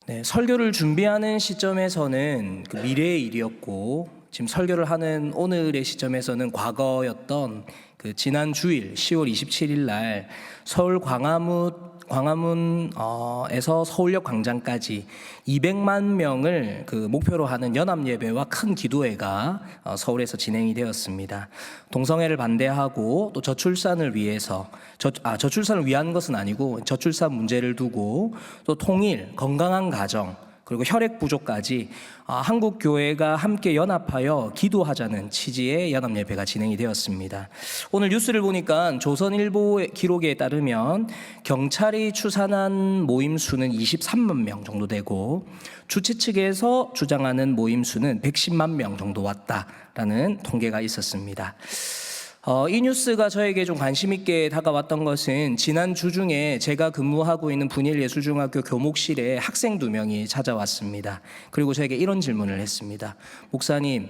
네, 설교를 준비하는 시점에서는 그 미래의 일이었고, 지금 설교를 하는 오늘의 시점에서는 과거였던 그 지난 주일 10월 27일 날 서울 광화문에서 서울역 광장까지 200만 명을 그 목표로 하는 연합 예배와 큰 기도회가 서울에서 진행이 되었습니다. 동성애를 반대하고 또 저출산을 위해서 저출산을 위한 것은 아니고 저출산 문제를 두고 또 통일, 건강한 가정 그리고 혈액 부족까지 한국 교회가 함께 연합하여 기도하자는 취지의 연합 예배가 진행이 되었습니다. 오늘 뉴스를 보니까 조선일보 기록에 따르면 경찰이 추산한 모임 수는 23만 명 정도 되고 주최 측에서 주장하는 모임 수는 110만 명 정도 왔다라는 통계가 있었습니다. 이 뉴스가 저에게 좀 관심 있게 다가왔던 것은 지난 주 중에 제가 근무하고 있는 분일예술중학교 교목실에 학생 2명이 찾아왔습니다. 그리고 저에게 이런 질문을 했습니다. 목사님,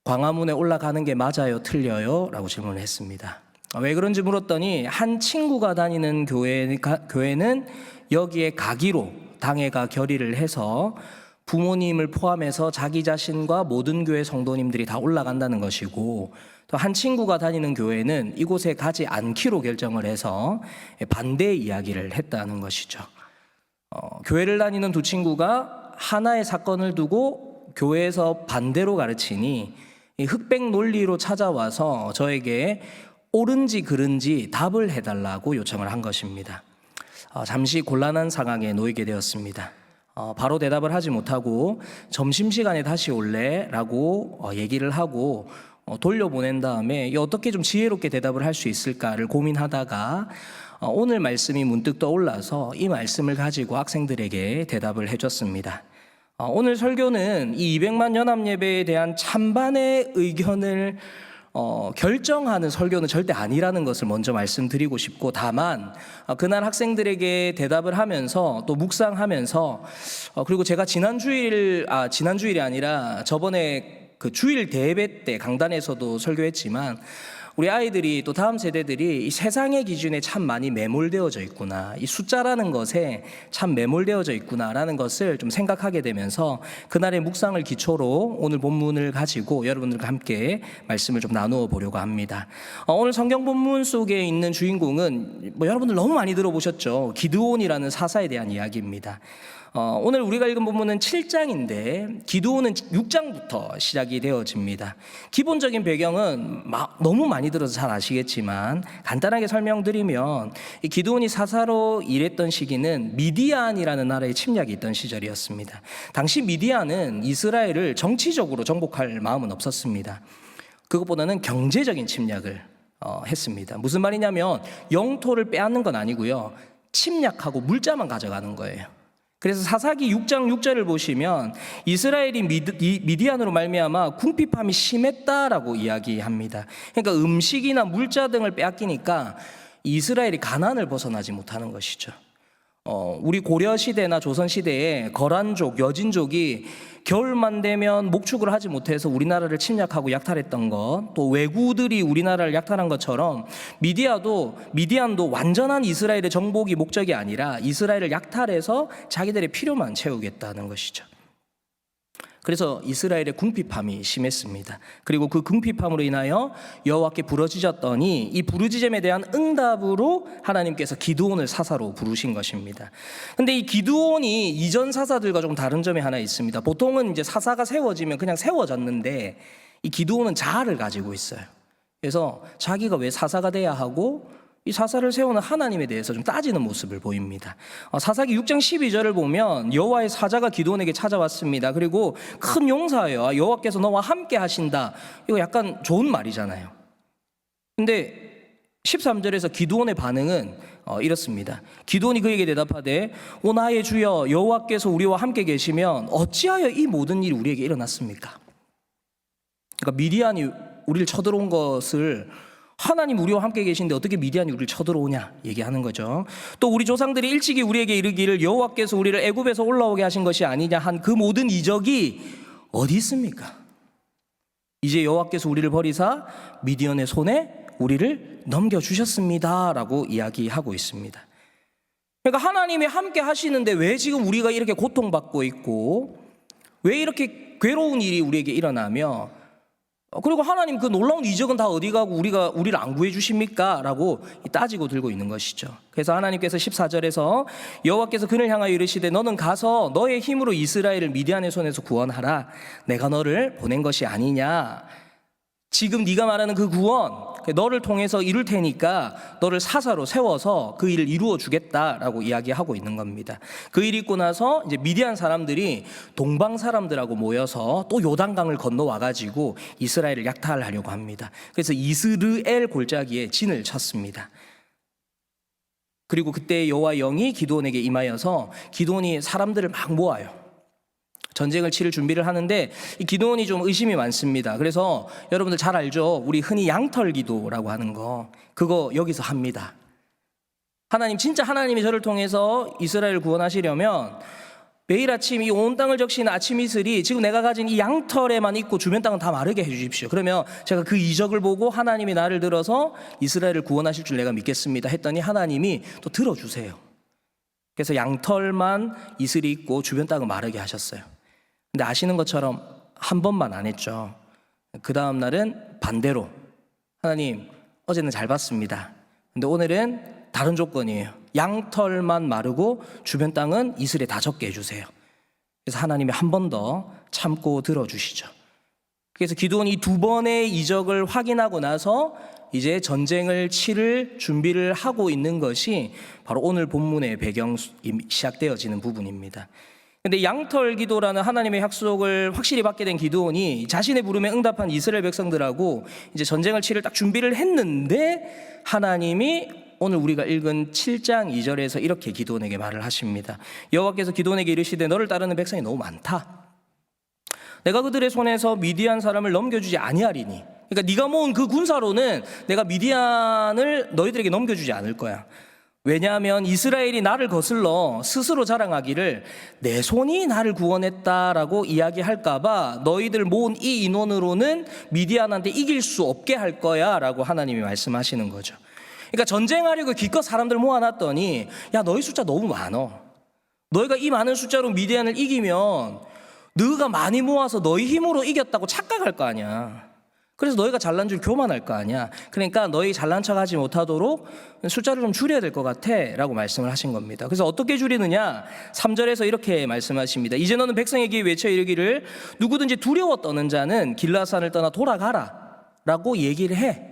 광화문에 올라가는 게 맞아요, 틀려요? 라고 질문을 했습니다. 왜 그런지 물었더니 한 친구가 다니는 교회는 여기에 가기로 당회가 결의를 해서 부모님을 포함해서 자기 자신과 모든 교회 성도님들이 다 올라간다는 것이고, 또 한 친구가 다니는 교회는 이곳에 가지 않기로 결정을 해서 반대 이야기를 했다는 것이죠. 교회를 다니는 두 친구가 하나의 사건을 두고 교회에서 반대로 가르치니 이 흑백 논리로 찾아와서 저에게 옳은지 그른지 답을 해달라고 요청을 한 것입니다. 잠시 곤란한 상황에 놓이게 되었습니다. 바로 대답을 하지 못하고 점심시간에 다시 올래? 라고 얘기를 하고 돌려보낸 다음에 어떻게 좀 지혜롭게 대답을 할 수 있을까를 고민하다가 오늘 말씀이 문득 떠올라서 이 말씀을 가지고 학생들에게 대답을 해줬습니다. 오늘 설교는 이 200만 연합예배에 대한 찬반의 의견을 결정하는 설교는 절대 아니라는 것을 먼저 말씀드리고 싶고, 다만 그날 학생들에게 대답을 하면서 또 묵상하면서 그리고 제가 지난주일이 아니라 저번에 그 주일 대예배 때 강단에서도 설교했지만 우리 아이들이 또 다음 세대들이 이 세상의 기준에 참 많이 매몰되어져 있구나, 이 숫자라는 것에 참 매몰되어져 있구나라는 것을 좀 생각하게 되면서 그날의 묵상을 기초로 오늘 본문을 가지고 여러분들과 함께 말씀을 좀 나누어 보려고 합니다. 오늘 성경 본문 속에 있는 주인공은 여러분들 너무 많이 들어보셨죠. 기드온이라는 사사에 대한 이야기입니다. 오늘 우리가 읽은 본문은 7장인데 기드온은 6장부터 시작이 되어집니다. 기본적인 배경은 너무 많이 들어서 잘 아시겠지만 간단하게 설명드리면 이 기드온이 사사로 일했던 시기는 미디안이라는 나라의 침략이 있던 시절이었습니다. 당시 미디안은 이스라엘을 정치적으로 정복할 마음은 없었습니다. 그것보다는 경제적인 침략을 했습니다. 무슨 말이냐면 영토를 빼앗는 건 아니고요, 침략하고 물자만 가져가는 거예요. 그래서 사사기 6장 6절을 보시면 이스라엘이 미디안으로 말미암아 궁핍함이 심했다라고 이야기합니다. 그러니까 음식이나 물자 등을 빼앗기니까 이스라엘이 가난을 벗어나지 못하는 것이죠. 우리 고려 시대나 조선 시대에 거란족, 여진족이 겨울만 되면 목축을 하지 못해서 우리나라를 침략하고 약탈했던 것, 또 왜구들이 우리나라를 약탈한 것처럼 미디안도 완전한 이스라엘의 정복이 목적이 아니라 이스라엘을 약탈해서 자기들의 필요만 채우겠다는 것이죠. 그래서 이스라엘의 궁핍함이 심했습니다. 그리고 그 궁핍함으로 인하여 여호와께 부르짖었더니 이 부르짖음에 대한 응답으로 하나님께서 기드온을 사사로 부르신 것입니다. 근데 이 기드온이 이전 사사들과 좀 다른 점이 하나 있습니다. 보통은 이제 사사가 세워지면 그냥 세워졌는데 이 기드온은 자아를 가지고 있어요. 그래서 자기가 왜 사사가 돼야 하고 이 사사를 세우는 하나님에 대해서 좀 따지는 모습을 보입니다. 사사기 6장 12절을 보면 여호와의 사자가 기드온에게 찾아왔습니다. 그리고 큰 용사여, 여호와께서 너와 함께 하신다. 이거 약간 좋은 말이잖아요. 근데 13절에서 기드온의 반응은 이렇습니다. 기드온이 그에게 대답하되 오 나의 주여, 여호와께서 우리와 함께 계시면 어찌하여 이 모든 일이 우리에게 일어났습니까? 그러니까 미디안이 우리를 쳐들어온 것을 하나님 우리와 함께 계신데 어떻게 미디안이 우리를 쳐들어오냐 얘기하는 거죠. 또 우리 조상들이 일찍이 우리에게 이르기를 여호와께서 우리를 애굽에서 올라오게 하신 것이 아니냐 한 그 모든 이적이 어디 있습니까? 이제 여호와께서 우리를 버리사 미디안의 손에 우리를 넘겨주셨습니다 라고 이야기하고 있습니다. 그러니까 하나님이 함께 하시는데 왜 지금 우리가 이렇게 고통받고 있고 왜 이렇게 괴로운 일이 우리에게 일어나며 그리고 하나님 그 놀라운 이적은 다 어디 가고 우리를 안 구해 주십니까? 라고 따지고 들고 있는 것이죠. 그래서 하나님께서 14절에서 여호와께서 그를 향하여 이르시되 너는 가서 너의 힘으로 이스라엘을 미디안의 손에서 구원하라. 내가 너를 보낸 것이 아니냐. 지금 네가 말하는 그 구원 너를 통해서 이룰 테니까 너를 사사로 세워서 그 일을 이루어 주겠다라고 이야기하고 있는 겁니다. 그 일 있고 나서 이제 미디안 사람들이 동방 사람들하고 모여서 또 요단강을 건너와 가지고 이스라엘을 약탈하려고 합니다. 그래서 이스르엘 골짜기에 진을 쳤습니다. 그리고 그때 여호와의 영이 기드온에게 임하여서 기드온이 사람들을 막 모아요. 전쟁을 치를 준비를 하는데 이 기드온이 좀 의심이 많습니다. 그래서 여러분들 잘 알죠? 우리 흔히 양털 기도라고 하는 거 그거 여기서 합니다. 진짜 하나님이 저를 통해서 이스라엘을 구원하시려면 매일 아침 이 온 땅을 적시는 아침 이슬이 지금 내가 가진 이 양털에만 있고 주변 땅은 다 마르게 해주십시오. 그러면 제가 그 이적을 보고 하나님이 나를 들어서 이스라엘을 구원하실 줄 내가 믿겠습니다 했더니 하나님이 또 들어주세요. 그래서 양털만 이슬이 있고 주변 땅은 마르게 하셨어요. 근데 아시는 것처럼 한 번만 안 했죠. 그 다음 날은 반대로 하나님 어제는 잘 봤습니다. 근데 오늘은 다른 조건이에요. 양털만 마르고 주변 땅은 이슬에 다 젖게 해주세요. 그래서 하나님이 한 번 더 참고 들어주시죠. 그래서 기드온이 이 두 번의 이적을 확인하고 나서 이제 전쟁을 치를 준비를 하고 있는 것이 바로 오늘 본문의 배경 시작되어지는 부분입니다. 근데 양털 기도라는 하나님의 약속을 확실히 받게 된 기드온이 자신의 부름에 응답한 이스라엘 백성들하고 이제 전쟁을 치를 딱 준비를 했는데 하나님이 오늘 우리가 읽은 7장 2절에서 이렇게 기드온에게 말을 하십니다. 여호와께서 기드온에게 이르시되 너를 따르는 백성이 너무 많다. 내가 그들의 손에서 미디안 사람을 넘겨주지 아니하리니. 그러니까 네가 모은 그 군사로는 내가 미디안을 너희들에게 넘겨주지 않을 거야. 왜냐하면 이스라엘이 나를 거슬러 스스로 자랑하기를 내 손이 나를 구원했다라고 이야기할까 봐 너희들 모은 이 인원으로는 미디안한테 이길 수 없게 할 거야 라고 하나님이 말씀하시는 거죠. 그러니까 전쟁하려고 기껏 사람들 모아놨더니 야 너희 숫자 너무 많어. 너희가 이 많은 숫자로 미디안을 이기면 너희가 많이 모아서 너희 힘으로 이겼다고 착각할 거 아니야. 그래서 너희가 잘난 줄 교만할 거 아니야. 그러니까 너희 잘난 척하지 못하도록 숫자를 좀 줄여야 될 것 같아 라고 말씀을 하신 겁니다. 그래서 어떻게 줄이느냐 3절에서 이렇게 말씀하십니다. 이제 너는 백성에게 외쳐 이르기를 누구든지 두려워 떠는 자는 길라산을 떠나 돌아가라 라고 얘기를 해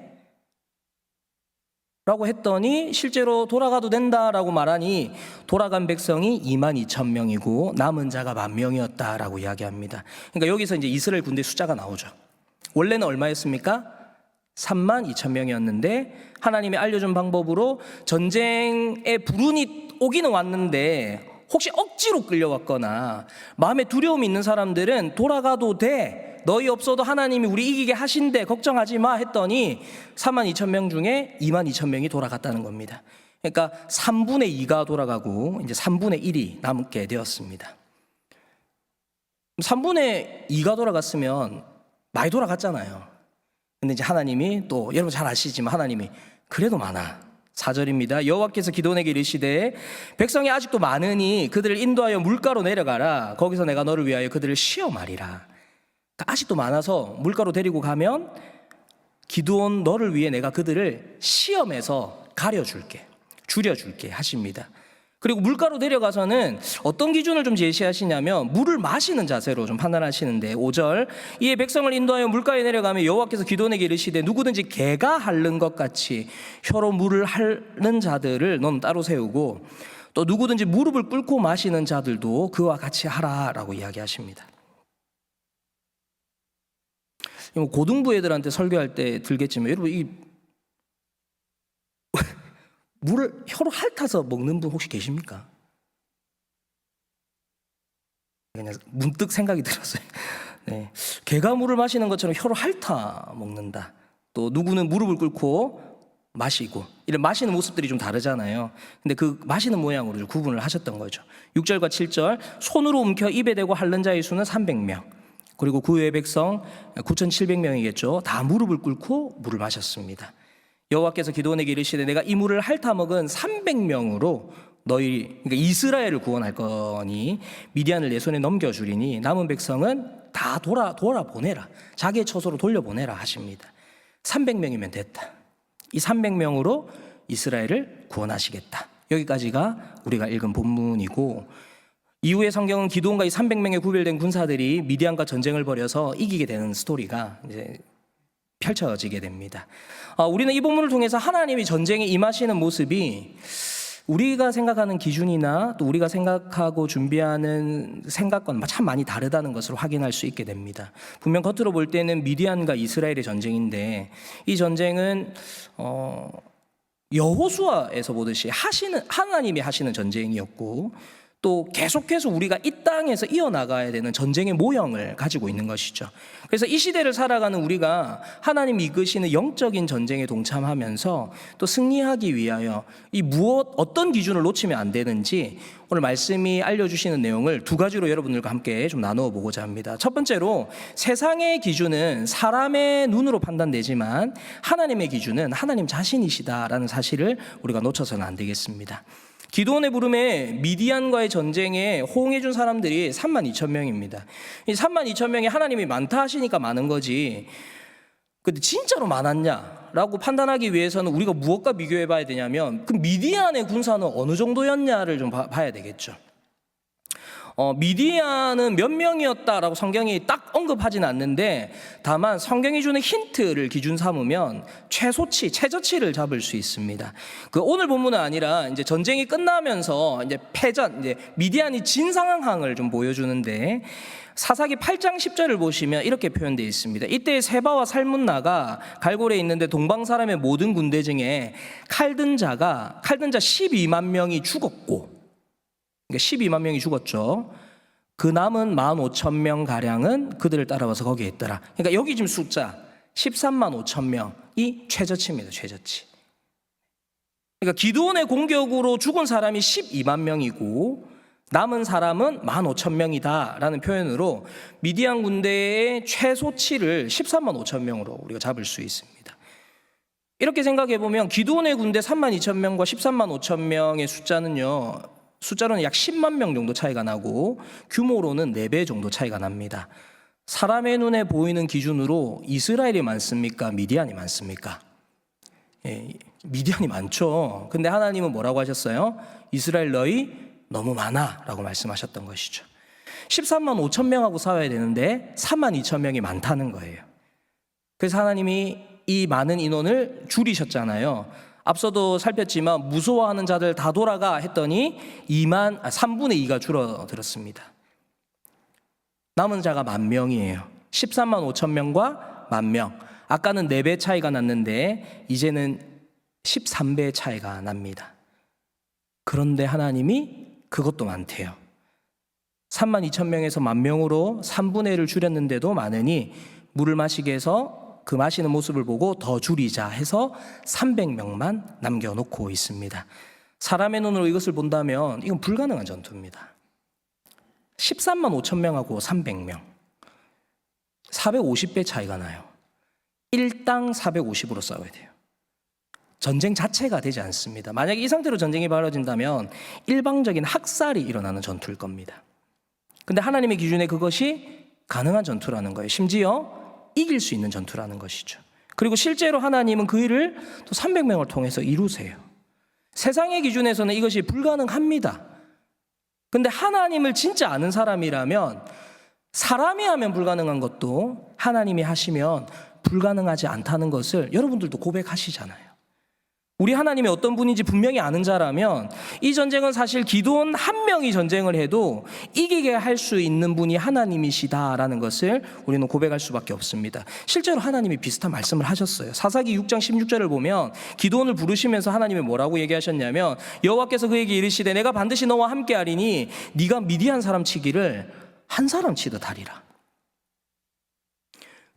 라고 했더니 실제로 돌아가도 된다라고 말하니 돌아간 백성이 22,000명이고 남은 자가 10,000명이었다 라고 이야기합니다. 그러니까 여기서 이제 이스라엘 군대 숫자가 나오죠. 원래는 얼마였습니까? 32,000명이었는데 하나님이 알려준 방법으로 전쟁에 불운이 오기는 왔는데 혹시 억지로 끌려왔거나 마음에 두려움이 있는 사람들은 돌아가도 돼. 너희 없어도 하나님이 우리 이기게 하신대. 걱정하지 마 했더니 32,000명 중에 22,000명이 돌아갔다는 겁니다. 그러니까 3분의 2가 돌아가고 이제 3분의 1이 남게 되었습니다. 3분의 2가 돌아갔으면 많이 돌아갔잖아요. 근데 이제 하나님이 또 여러분 잘 아시지만 하나님이 그래도 많아. 4절입니다. 여호와께서 기드온에게 이르시되 백성이 아직도 많으니 그들을 인도하여 물가로 내려가라. 거기서 내가 너를 위하여 그들을 시험하리라. 그러니까 아직도 많아서 물가로 데리고 가면 기드온 너를 위해 내가 그들을 시험해서 가려줄게, 줄여줄게 하십니다. 그리고 물가로 내려가서는 어떤 기준을 좀 제시하시냐면 물을 마시는 자세로 좀 판단하시는데 5절 이에 백성을 인도하여 물가에 내려가며 여호와께서 기드온에게 이르시되 누구든지 개가 핥는 것 같이 혀로 물을 핥는 자들을 넌 따로 세우고 또 누구든지 무릎을 꿇고 마시는 자들도 그와 같이 하라라고 이야기하십니다. 고등부 애들한테 설교할 때 들겠지만 여러분 이 물을 혀로 핥아서 먹는 분 혹시 계십니까? 그냥 문득 생각이 들었어요. 네. 개가 물을 마시는 것처럼 혀로 핥아 먹는다. 또 누구는 무릎을 꿇고 마시고 이런 마시는 모습들이 좀 다르잖아요. 근데 그 마시는 모양으로 좀 구분을 하셨던 거죠. 6절과 7절 손으로 움켜 입에 대고 핥는 자의 수는 300명. 그리고 그 외의 백성 9,700명이겠죠. 다 무릎을 꿇고 물을 마셨습니다. 여호와께서 기드온에게 이르시되 내가 이 물을 핥아 먹은 300명으로 그러니까 이스라엘을 구원할 거니 미디안을 내 손에 넘겨주리니 남은 백성은 다 돌아보내라. 자기의 처소로 돌려보내라 하십니다. 300명이면 됐다. 이 300명으로 이스라엘을 구원하시겠다. 여기까지가 우리가 읽은 본문이고, 이후에 성경은 기드온과 이 300명의 구별된 군사들이 미디안과 전쟁을 벌여서 이기게 되는 스토리가 이제 펼쳐지게 됩니다. 우리는 이 본문을 통해서 하나님이 전쟁에 임하시는 모습이 우리가 생각하는 기준이나 또 우리가 생각하고 준비하는 생각과는 참 많이 다르다는 것을 확인할 수 있게 됩니다. 분명 겉으로 볼 때는 미디안과 이스라엘의 전쟁인데, 이 전쟁은 여호수아에서 보듯이 하나님이 하시는 전쟁이었고, 또 계속해서 우리가 이 땅에서 이어나가야 되는 전쟁의 모형을 가지고 있는 것이죠. 그래서 이 시대를 살아가는 우리가 하나님이 이끄시는 영적인 전쟁에 동참하면서 또 승리하기 위하여 어떤 기준을 놓치면 안 되는지 오늘 말씀이 알려주시는 내용을 두 가지로 여러분들과 함께 좀 나누어 보고자 합니다. 첫 번째로, 세상의 기준은 사람의 눈으로 판단되지만 하나님의 기준은 하나님 자신이시다라는 사실을 우리가 놓쳐서는 안 되겠습니다. 기드온의 부름에 미디안과의 전쟁에 호응해 준 사람들이 32,000명입니다. 이 32,000명이 하나님이 많다 하시니까 많은 거지, 근데 진짜로 많았냐라고 판단하기 위해서는 우리가 무엇과 비교해 봐야 되냐면, 그 미디안의 군사는 어느 정도였냐를 좀 봐야 되겠죠. 미디안은 몇 명이었다라고 성경이 딱 언급하진 않는데, 다만 성경이 주는 힌트를 기준 삼으면 최저치를 잡을 수 있습니다. 오늘 본문은 아니라 이제 전쟁이 끝나면서 이제 미디안이 진 상황을 좀 보여주는데, 사사기 8장 10절을 보시면 이렇게 표현되어 있습니다. 이때 세바와 살문나가 갈골에 있는데 동방 사람의 모든 군대 중에 칼든 자 12만 명이 죽었고, 12만 명이 죽었죠. 그 남은 15,000명 가량은 그들을 따라와서 거기에 있더라. 그러니까 여기 지금 숫자 13만 5천 명이 최저치입니다. 최저치. 그러니까 기드온의 공격으로 죽은 사람이 12만 명이고 남은 사람은 15,000명이다라는 표현으로 미디안 군대의 최소치를 13만 5천 명으로 우리가 잡을 수 있습니다. 이렇게 생각해 보면 기드온의 군대 32,000명과 13만 5천 명의 숫자로는 약 10만 명 정도 차이가 나고, 규모로는 4배 정도 차이가 납니다. 사람의 눈에 보이는 기준으로 이스라엘이 많습니까? 미디안이 많습니까? 미디안이 많죠. 근데 하나님은 뭐라고 하셨어요? 이스라엘 너희 너무 많아 라고 말씀하셨던 것이죠. 13만 5천 명하고 싸워야 되는데 3만 2천 명이 많다는 거예요. 그래서 하나님이 이 많은 인원을 줄이셨잖아요. 앞서도 살폈지만 무서워하는 자들 다 돌아가 했더니 3분의 2가 줄어들었습니다. 남은 자가 10,000명이에요. 13만 5천 명과 10,000명. 아까는 4배 차이가 났는데 이제는 13배 차이가 납니다. 그런데 하나님이 그것도 많대요. 3만 2천 명에서 10,000명으로 3분의 1을 줄였는데도 많으니 물을 마시게 해서 그 마시는 모습을 보고 더 줄이자 해서 300명만 남겨놓고 있습니다. 사람의 눈으로 이것을 본다면 이건 불가능한 전투입니다. 13만 5천 명하고 300명 450배 차이가 나요. 1당 450으로 싸워야 돼요. 전쟁 자체가 되지 않습니다. 만약에 이 상태로 전쟁이 벌어진다면 일방적인 학살이 일어나는 전투일 겁니다. 근데 하나님의 기준에 그것이 가능한 전투라는 거예요. 심지어 이길 수 있는 전투라는 것이죠. 그리고 실제로 하나님은 그 일을 또 300명을 통해서 이루세요. 세상의 기준에서는 이것이 불가능합니다. 근데 하나님을 진짜 아는 사람이라면 사람이 하면 불가능한 것도 하나님이 하시면 불가능하지 않다는 것을 여러분들도 고백하시잖아요. 우리 하나님이 어떤 분인지 분명히 아는 자라면 이 전쟁은 사실 기드온 한 명이 전쟁을 해도 이기게 할 수 있는 분이 하나님이시다라는 것을 우리는 고백할 수밖에 없습니다. 실제로 하나님이 비슷한 말씀을 하셨어요. 사사기 6장 16절을 보면 기드온을 부르시면서 하나님이 뭐라고 얘기하셨냐면, 여호와께서 그에게 이르시되 내가 반드시 너와 함께하리니 네가 미디안 사람 치기를 한 사람 치듯 하리라.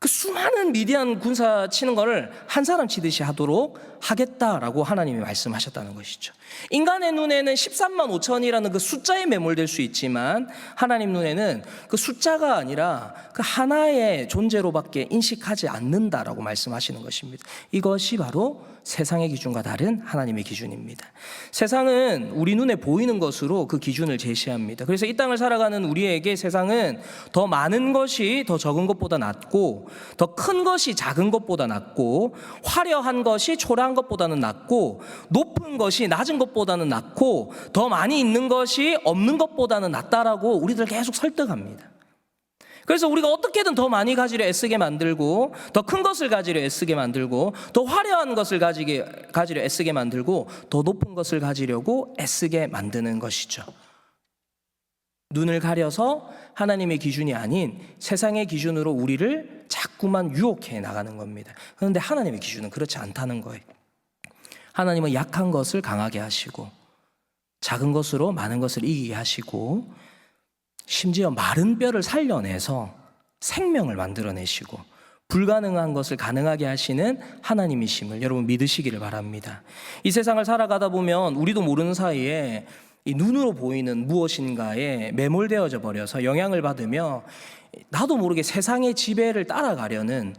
그 수많은 미디안 군사 치는 거를 한 사람 치듯이 하도록 하겠다라고 하나님이 말씀하셨다는 것이죠. 인간의 눈에는 13만 5천이라는 그 숫자에 매몰될 수 있지만 하나님 눈에는 그 숫자가 아니라 그 하나의 존재로밖에 인식하지 않는다라고 말씀하시는 것입니다. 이것이 바로 세상의 기준과 다른 하나님의 기준입니다. 세상은 우리 눈에 보이는 것으로 그 기준을 제시합니다. 그래서 이 땅을 살아가는 우리에게 세상은 더 많은 것이 더 적은 것보다 낫고, 더 큰 것이 작은 것보다 낫고, 화려한 것이 초라한 것보다는 낫고, 높은 것이 낮은 것보다는 낫고, 더 많이 있는 것이 없는 것보다는 낫다라고 우리들 계속 설득합니다. 그래서 우리가 어떻게든 더 많이 가지려 애쓰게 만들고, 더 큰 것을 가지려 애쓰게 만들고, 더 화려한 것을 가지려 애쓰게 만들고, 더 높은 것을 가지려고 애쓰게 만드는 것이죠. 눈을 가려서 하나님의 기준이 아닌 세상의 기준으로 우리를 자꾸만 유혹해 나가는 겁니다. 그런데 하나님의 기준은 그렇지 않다는 거예요. 하나님은 약한 것을 강하게 하시고, 작은 것으로 많은 것을 이기게 하시고, 심지어 마른 뼈를 살려내서 생명을 만들어내시고 불가능한 것을 가능하게 하시는 하나님이심을 여러분 믿으시기를 바랍니다. 이 세상을 살아가다 보면 우리도 모르는 사이에 이 눈으로 보이는 무엇인가에 매몰되어져 버려서 영향을 받으며 나도 모르게 세상의 지배를 따라가려는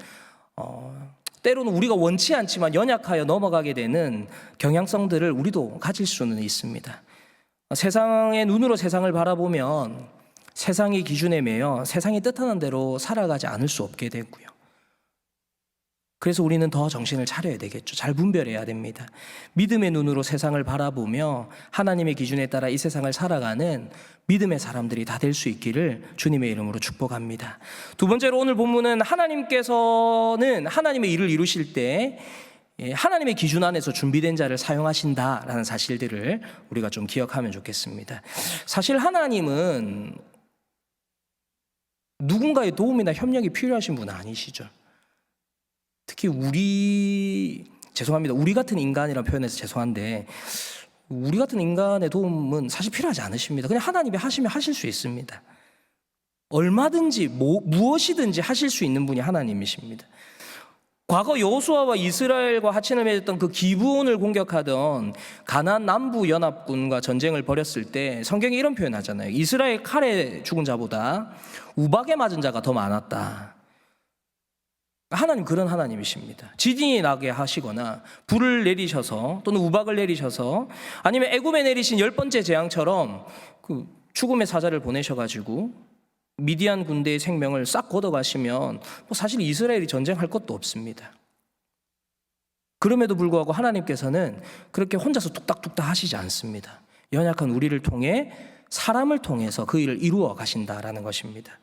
때로는 우리가 원치 않지만 연약하여 넘어가게 되는 경향성들을 우리도 가질 수는 있습니다. 세상의 눈으로 세상을 바라보면 세상의 기준에 매여 세상이 뜻하는 대로 살아가지 않을 수 없게 되고요. 그래서 우리는 더 정신을 차려야 되겠죠. 잘 분별해야 됩니다. 믿음의 눈으로 세상을 바라보며 하나님의 기준에 따라 이 세상을 살아가는 믿음의 사람들이 다 될 수 있기를 주님의 이름으로 축복합니다. 두 번째로 오늘 본문은 하나님께서는 하나님의 일을 이루실 때 하나님의 기준 안에서 준비된 자를 사용하신다라는 사실들을 우리가 좀 기억하면 좋겠습니다. 사실 하나님은 누군가의 도움이나 협력이 필요하신 분은 아니시죠. 특히 우리 같은 인간이라는 표현에서 죄송한데 우리 같은 인간의 도움은 사실 필요하지 않으십니다. 그냥 하나님이 하시면 하실 수 있습니다. 얼마든지 무엇이든지 하실 수 있는 분이 하나님이십니다. 과거 여호수아와 이스라엘과 하친을 맺었던 그 기브온을 공격하던 가나안 남부 연합군과 전쟁을 벌였을 때 성경에 이런 표현하잖아요. 이스라엘 칼에 죽은 자보다 우박에 맞은 자가 더 많았다. 하나님 그런 하나님이십니다. 지진이 나게 하시거나 불을 내리셔서 또는 우박을 내리셔서 아니면 애굽에 내리신 10번째 재앙처럼 그 죽음의 사자를 보내셔가지고 미디안 군대의 생명을 싹 걷어가시면 사실 이스라엘이 전쟁할 것도 없습니다. 그럼에도 불구하고 하나님께서는 그렇게 혼자서 뚝딱뚝딱 하시지 않습니다. 연약한 우리를 통해 사람을 통해서 그 일을 이루어 가신다라는 것입니다.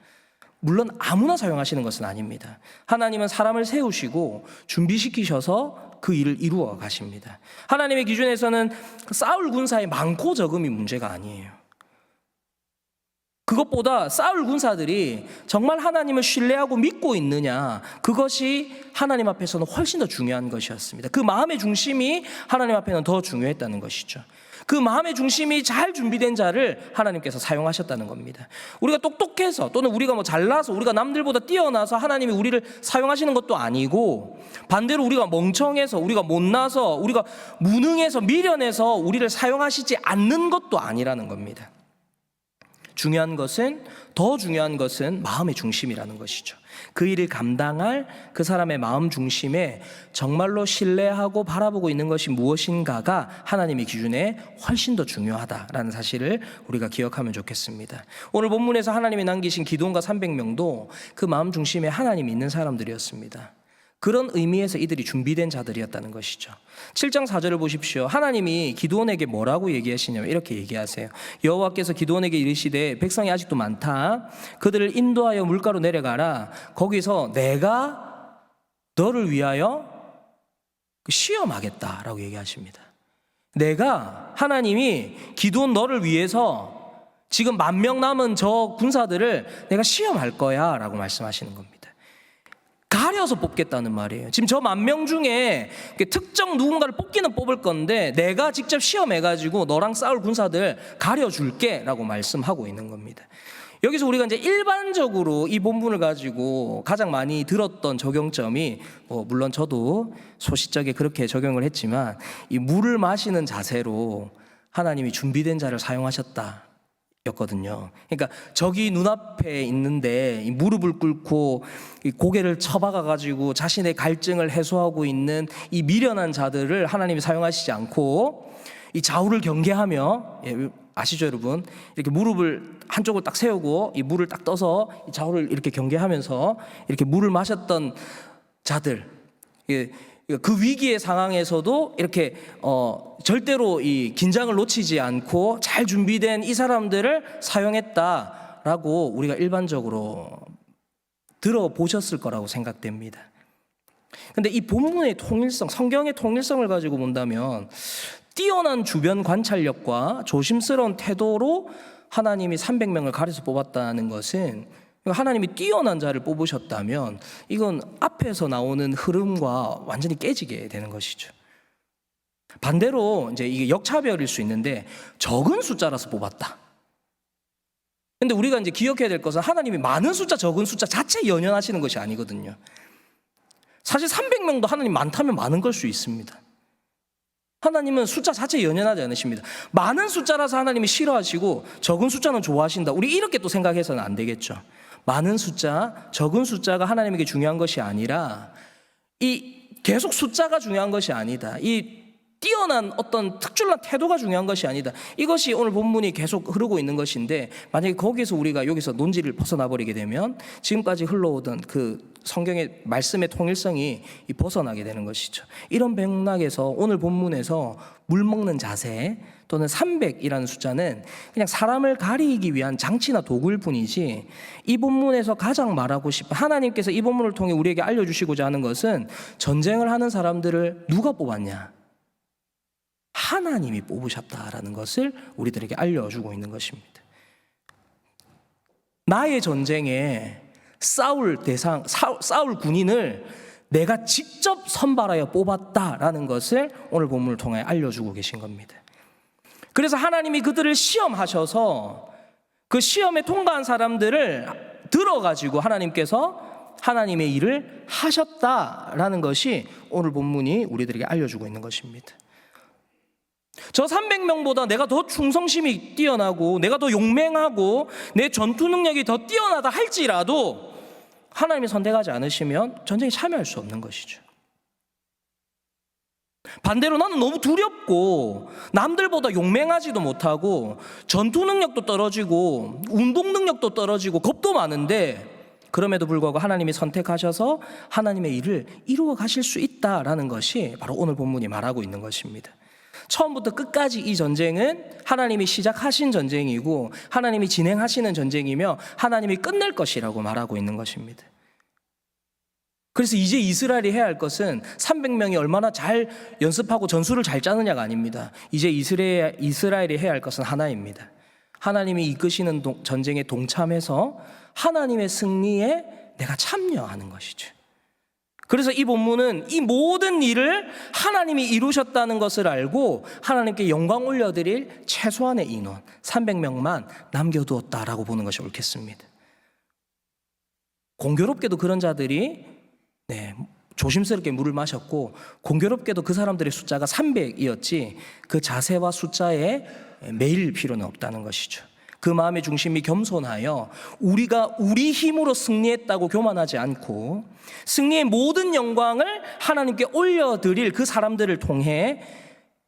물론 아무나 사용하시는 것은 아닙니다. 하나님은 사람을 세우시고 준비시키셔서 그 일을 이루어 가십니다. 하나님의 기준에서는 사울 군사의 많고 적음이 문제가 아니에요. 그것보다 사울 군사들이 정말 하나님을 신뢰하고 믿고 있느냐, 그것이 하나님 앞에서는 훨씬 더 중요한 것이었습니다. 그 마음의 중심이 하나님 앞에는 더 중요했다는 것이죠. 그 마음의 중심이 잘 준비된 자를 하나님께서 사용하셨다는 겁니다. 우리가 똑똑해서 또는 우리가 잘나서 우리가 남들보다 뛰어나서 하나님이 우리를 사용하시는 것도 아니고, 반대로 우리가 멍청해서 우리가 못나서 우리가 무능해서 미련해서 우리를 사용하시지 않는 것도 아니라는 겁니다. 더 중요한 것은 마음의 중심이라는 것이죠. 그 일을 감당할 그 사람의 마음 중심에 정말로 신뢰하고 바라보고 있는 것이 무엇인가가 하나님의 기준에 훨씬 더 중요하다라는 사실을 우리가 기억하면 좋겠습니다. 오늘 본문에서 하나님이 남기신 기드온과 300명도 그 마음 중심에 하나님이 있는 사람들이었습니다. 그런 의미에서 이들이 준비된 자들이었다는 것이죠. 7장 4절을 보십시오. 하나님이 기드온에게 뭐라고 얘기하시냐면 이렇게 얘기하세요. 여호와께서 기드온에게 이르시되 백성이 아직도 많다. 그들을 인도하여 물가로 내려가라. 거기서 내가 너를 위하여 시험하겠다라고 얘기하십니다. 하나님이 기드온 너를 위해서 지금 10,000명 남은 저 군사들을 내가 시험할 거야 라고 말씀하시는 겁니다. 가려서 뽑겠다는 말이에요. 지금 저 10,000명 중에 특정 누군가를 뽑기는 뽑을 건데 내가 직접 시험해가지고 너랑 싸울 군사들 가려줄게 라고 말씀하고 있는 겁니다. 여기서 우리가 이제 일반적으로 이 본문을 가지고 가장 많이 들었던 적용점이 물론 저도 소시적에 그렇게 적용을 했지만 이 물을 마시는 자세로 하나님이 준비된 자를 사용하셨다 였거든요. 그러니까 저기 눈앞에 있는데 이 무릎을 꿇고 이 고개를 쳐박아 가지고 자신의 갈증을 해소하고 있는 이 미련한 자들을 하나님이 사용하시지 않고 이 좌우를 경계하며, 아시죠 여러분? 이렇게 무릎을 한쪽을 딱 세우고 이 물을 딱 떠서 이 좌우를 이렇게 경계하면서 이렇게 물을 마셨던 자들, 그 위기의 상황에서도 이렇게 절대로 이 긴장을 놓치지 않고 잘 준비된 이 사람들을 사용했다라고 우리가 일반적으로 들어보셨을 거라고 생각됩니다. 근데 이 본문의 통일성, 성경의 통일성을 가지고 본다면 뛰어난 주변 관찰력과 조심스러운 태도로 하나님이 300명을 가려서 뽑았다는 것은, 하나님이 뛰어난 자를 뽑으셨다면 이건 앞에서 나오는 흐름과 완전히 깨지게 되는 것이죠. 반대로 이제 이게 역차별일 수 있는데 적은 숫자라서 뽑았다. 근데 우리가 이제 기억해야 될 것은 하나님이 많은 숫자, 적은 숫자 자체 연연하시는 것이 아니거든요. 사실 300명도 하나님 많다면 많은 걸 수 있습니다. 하나님은 숫자 자체 연연하지 않으십니다. 많은 숫자라서 하나님이 싫어하시고 적은 숫자는 좋아하신다. 우리 이렇게 또 생각해서는 안 되겠죠. 많은 숫자, 적은 숫자가 하나님에게 중요한 것이 아니라 이 계속 숫자가 중요한 것이 아니다. 이 뛰어난 어떤 특출난 태도가 중요한 것이 아니다. 이것이 오늘 본문이 계속 흐르고 있는 것인데, 만약에 거기서 우리가 여기서 논지를 벗어나 버리게 되면 지금까지 흘러오던 그 성경의 말씀의 통일성이 벗어나게 되는 것이죠. 이런 맥락에서 오늘 본문에서 물 먹는 자세 또는 300이라는 숫자는 그냥 사람을 가리기 위한 장치나 도구일 뿐이지, 이 본문에서 가장 말하고 싶은, 하나님께서 이 본문을 통해 우리에게 알려주시고자 하는 것은 전쟁을 하는 사람들을 누가 뽑았냐? 하나님이 뽑으셨다라는 것을 우리들에게 알려주고 있는 것입니다. 나의 전쟁에 싸울 대상, 싸울 군인을 내가 직접 선발하여 뽑았다라는 것을 오늘 본문을 통해 알려주고 계신 겁니다. 그래서 하나님이 그들을 시험하셔서 그 시험에 통과한 사람들을 들어가지고 하나님께서 하나님의 일을 하셨다라는 것이 오늘 본문이 우리들에게 알려주고 있는 것입니다. 저 300명보다 내가 더 충성심이 뛰어나고 내가 더 용맹하고 내 전투 능력이 더 뛰어나다 할지라도 하나님이 선택하지 않으시면 전쟁에 참여할 수 없는 것이죠. 반대로 나는 너무 두렵고 남들보다 용맹하지도 못하고 전투 능력도 떨어지고 운동 능력도 떨어지고 겁도 많은데 그럼에도 불구하고 하나님이 선택하셔서 하나님의 일을 이루어 가실 수 있다라는 것이 바로 오늘 본문이 말하고 있는 것입니다. 처음부터 끝까지 이 전쟁은 하나님이 시작하신 전쟁이고 하나님이 진행하시는 전쟁이며 하나님이 끝낼 것이라고 말하고 있는 것입니다. 그래서 이제 이스라엘이 해야 할 것은 300명이 얼마나 잘 연습하고 전술을 잘 짜느냐가 아닙니다. 이제 이스라엘이 해야 할 것은 하나입니다. 하나님이 이끄시는 전쟁에 동참해서 하나님의 승리에 내가 참여하는 것이죠. 그래서 이 본문은 이 모든 일을 하나님이 이루셨다는 것을 알고 하나님께 영광 올려드릴 최소한의 인원 300명만 남겨두었다라고 보는 것이 옳겠습니다. 공교롭게도 그런 자들이 조심스럽게 물을 마셨고 공교롭게도 그 사람들의 숫자가 300이었지 그 자세와 숫자에 매일 필요는 없다는 것이죠. 그 마음의 중심이 겸손하여 우리가 우리 힘으로 승리했다고 교만하지 않고 승리의 모든 영광을 하나님께 올려드릴 그 사람들을 통해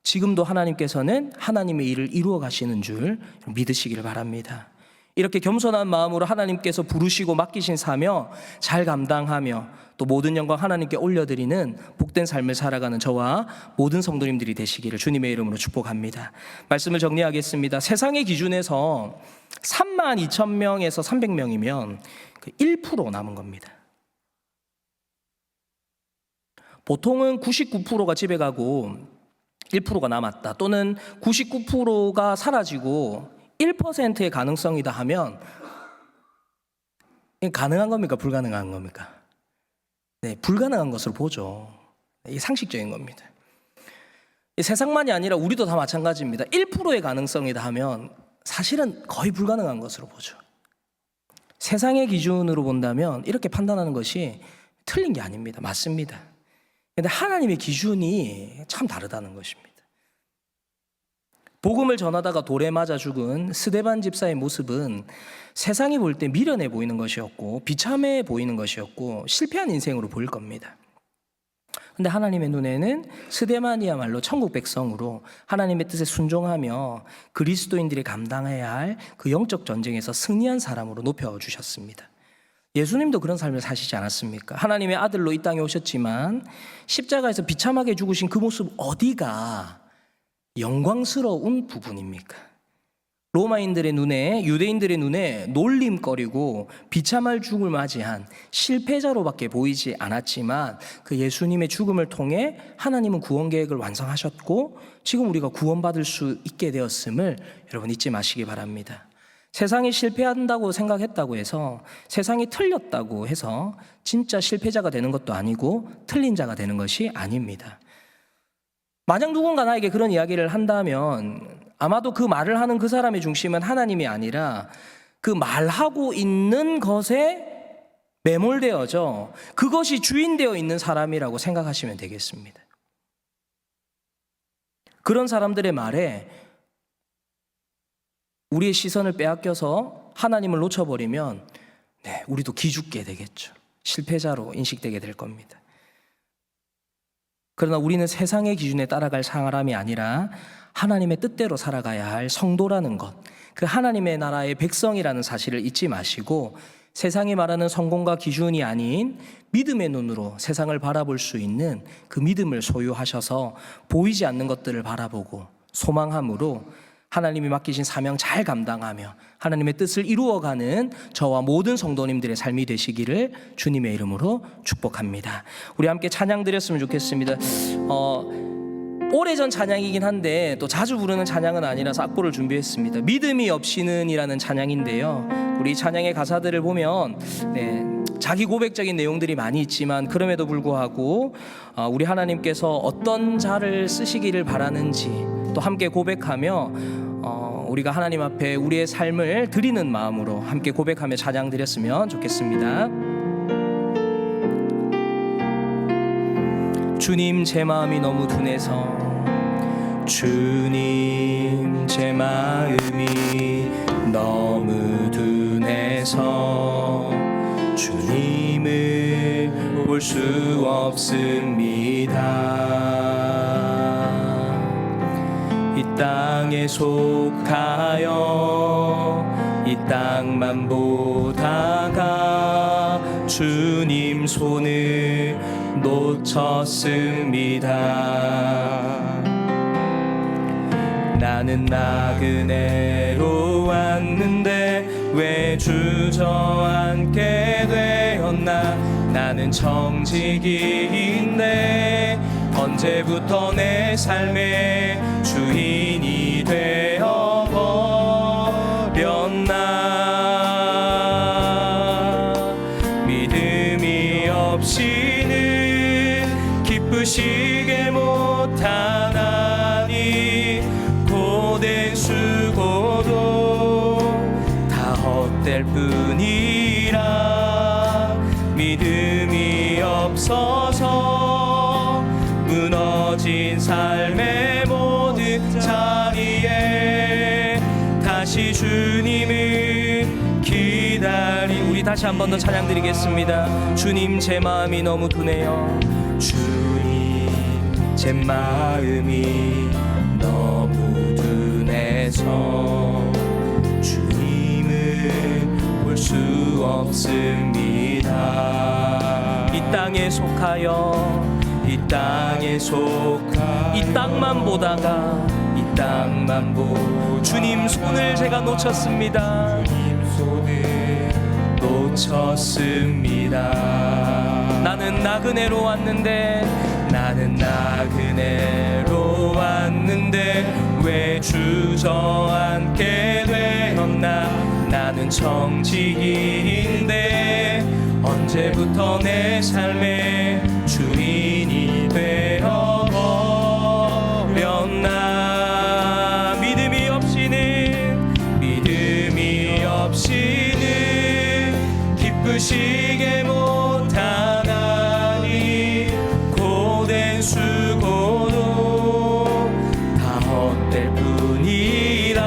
지금도 하나님께서는 하나님의 일을 이루어 가시는 줄 믿으시기를 바랍니다. 이렇게 겸손한 마음으로 하나님께서 부르시고 맡기신 사명 잘 감당하며 또 모든 영광 하나님께 올려드리는 복된 삶을 살아가는 저와 모든 성도님들이 되시기를 주님의 이름으로 축복합니다. 말씀을 정리하겠습니다. 세상의 기준에서 32,000명에서 300명이면 1% 남은 겁니다. 보통은 99%가 집에 가고 1%가 남았다, 또는 99%가 사라지고 1%의 가능성이다 하면 가능한 겁니까? 불가능한 겁니까? 불가능한 것으로 보죠. 이게 상식적인 겁니다. 세상만이 아니라 우리도 다 마찬가지입니다. 1%의 가능성이다 하면 사실은 거의 불가능한 것으로 보죠. 세상의 기준으로 본다면 이렇게 판단하는 것이 틀린 게 아닙니다. 맞습니다. 그런데 하나님의 기준이 참 다르다는 것입니다. 복음을 전하다가 돌에 맞아 죽은 스데반 집사의 모습은 세상이 볼 때 미련해 보이는 것이었고 비참해 보이는 것이었고 실패한 인생으로 보일 겁니다. 근데 하나님의 눈에는 스데반이야말로 천국 백성으로 하나님의 뜻에 순종하며 그리스도인들이 감당해야 할 그 영적 전쟁에서 승리한 사람으로 높여주셨습니다. 예수님도 그런 삶을 사시지 않았습니까? 하나님의 아들로 이 땅에 오셨지만 십자가에서 비참하게 죽으신 그 모습 어디가 영광스러운 부분입니까? 로마인들의 눈에, 유대인들의 눈에 놀림거리고 비참할 죽음을 맞이한 실패자로밖에 보이지 않았지만 그 예수님의 죽음을 통해 하나님은 구원 계획을 완성하셨고 지금 우리가 구원받을 수 있게 되었음을 여러분 잊지 마시기 바랍니다. 세상이 실패한다고 생각했다고 해서, 세상이 틀렸다고 해서 진짜 실패자가 되는 것도 아니고 틀린 자가 되는 것이 아닙니다. 만약 누군가 나에게 그런 이야기를 한다면 아마도 그 말을 하는 그 사람의 중심은 하나님이 아니라 그 말하고 있는 것에 매몰되어져 그것이 주인되어 있는 사람이라고 생각하시면 되겠습니다. 그런 사람들의 말에 우리의 시선을 빼앗겨서 하나님을 놓쳐버리면 우리도 기죽게 되겠죠. 실패자로 인식되게 될 겁니다. 그러나 우리는 세상의 기준에 따라갈 사람이 아니라 하나님의 뜻대로 살아가야 할 성도라는 것, 그 하나님의 나라의 백성이라는 사실을 잊지 마시고 세상이 말하는 성공과 기준이 아닌 믿음의 눈으로 세상을 바라볼 수 있는 그 믿음을 소유하셔서 보이지 않는 것들을 바라보고 소망함으로 하나님이 맡기신 사명 잘 감당하며 하나님의 뜻을 이루어가는 저와 모든 성도님들의 삶이 되시기를 주님의 이름으로 축복합니다. 우리 함께 찬양 드렸으면 좋겠습니다. 오래전 찬양이긴 한데 또 자주 부르는 찬양은 아니라서 악보를 준비했습니다. 믿음이 없이는 이라는 찬양인데요, 우리 찬양의 가사들을 보면 자기 고백적인 내용들이 많이 있지만 그럼에도 불구하고 우리 하나님께서 어떤 자를 쓰시기를 바라는지 또 함께 고백하며 우리가 하나님 앞에 우리의 삶을 드리는 마음으로 함께 고백하며 찬양 드렸으면 좋겠습니다. 주님 제 마음이 너무 둔해서, 주님 제 마음이 너무 둔해서 주님을 볼 수 없습니다. 이 땅에 속하여 이 땅만 보다가 주님 손을 놓쳤습니다. 나는 나그네로 왔는데 왜 주저앉게 되었나. 나는 청지기인데 언제부터 내 삶의 주인이 되어버렸나. 믿음이 없이는 기쁘시게 못하나니 고된 수고도 다 헛될 뿐이라. 믿음이 없어서 무너진 삶의 모든 자리에 다시 주님을 기다리. 우리 다시 한 번 더 찬양 드리겠습니다. 주님 제 마음이 너무 둔해요. 주님 제 마음이 너무 둔해서 주님을 볼 수 없습니다. 이 땅에 속하여 이 땅에 속하 이 땅만 보다가 이 땅만 보 주님 손을 제가 놓쳤습니다. 주님 손을 놓쳤습니다. 나는 나그네로 왔는데 왜 주저앉게 되었나. 나는 청지기인데 언제부터 내 삶의 주인이 되어버렸나. 믿음이 없이는 기쁘시게 못하나니 고된 수고도 다 헛될 뿐이라.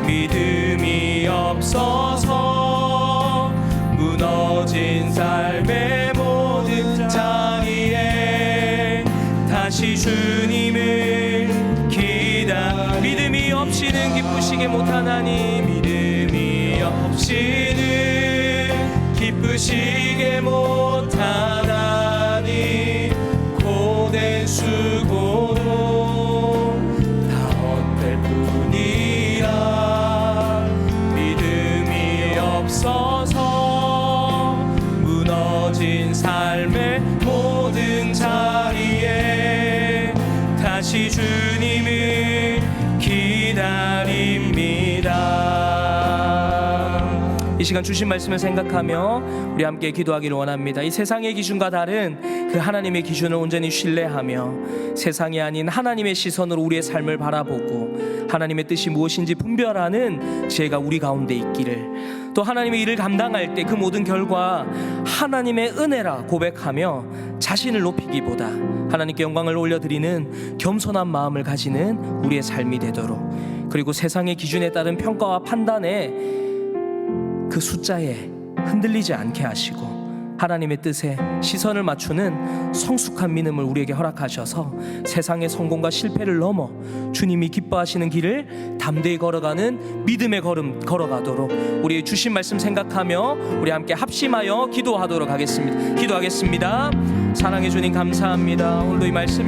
믿음이 없어서 무너진 삶의 모든 자리에 다시 주님을 믿음이 없이는 기쁘시게 못하나니 믿음이 없이는 기쁘시게 못하나니 고된 수고도 다 헛될 뿐이라. 믿음이 없어서 무너진 삶의 모든 자리에 다시 주님을 기다립니다. 이 시간 주신 말씀을 생각하며 우리 함께 기도하기를 원합니다. 이 세상의 기준과 다른 그 하나님의 기준을 온전히 신뢰하며 세상이 아닌 하나님의 시선으로 우리의 삶을 바라보고 하나님의 뜻이 무엇인지 분별하는 지혜가 우리 가운데 있기를, 또 하나님의 일을 감당할 때 그 모든 결과 하나님의 은혜라 고백하며 자신을 높이기보다 하나님께 영광을 올려드리는 겸손한 마음을 가지는 우리의 삶이 되도록, 그리고 세상의 기준에 따른 평가와 판단에 그 숫자에 흔들리지 않게 하시고 하나님의 뜻에 시선을 맞추는 성숙한 믿음을 우리에게 허락하셔서 세상의 성공과 실패를 넘어 주님이 기뻐하시는 길을 담대히 걸어가는 믿음의 걸음 걸어가도록 우리의 주신 말씀 생각하며 우리 함께 합심하여 기도하도록 하겠습니다. 기도하겠습니다. 사랑해 주님 감사합니다. 오늘도 이 말씀을